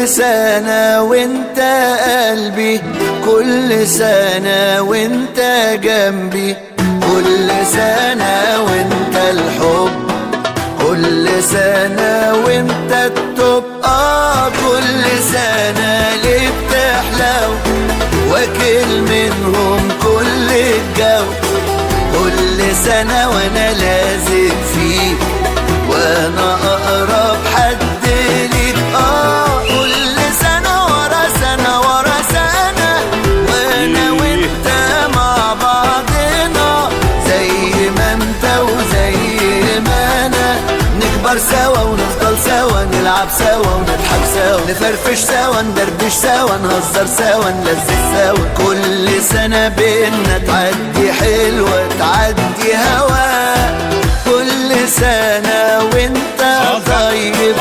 كل سنة وانت قلبي، كل سنة وانت جنبي، كل سنة وانت الحب، كل سنة وانت التوب. كل سنة ليه بتحلو واكل منهم كل الجو، كل سنة وانا لازق فيك وانا اقرب حد ليك. كل سنة ورا سنة ورا سنة وانا وانت مع بعضنا، زي ما انت وزي ما انا، نكبر سوا ونفضل سوا، نلعب سوا ونضحك سوا، نفرفش سوا ندردش سوا، نهزر سوا نلذذ سوا. كل سنة بينا تعدي حلوة تعدي هوا، كل سنة وانت طيب،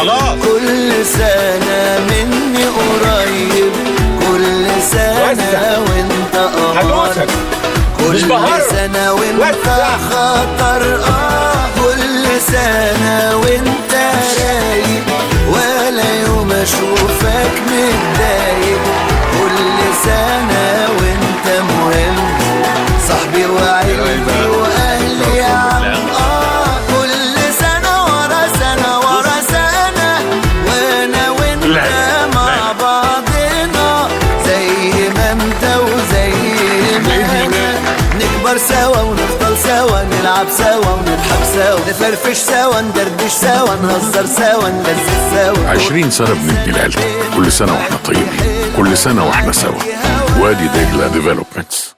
كل سنة مني قريب، كل سنة وانت قمر، كل سنة وانت خطر. كل سنة وانت رايق ولا يوم اشوفك متضايق، كل سنة وانت مهم صاحبي وعيلتي واهلي يا عم. كل سنة ورا سنة ورا سنة وانا وانت مع بعضنا، زي ما انت وزي ما انا، نكبر سوا ونفضل سوا، نلعب سوا ونضحك سوا، نفرفش سوا ندردش سوا، نهزر سوا نلذذ سوا. 20 سنة بندي لعيلتك، كل سنة واحنا طيبين، كل سنة واحنا سوا. وادي دجلة ديفلوبمنتس.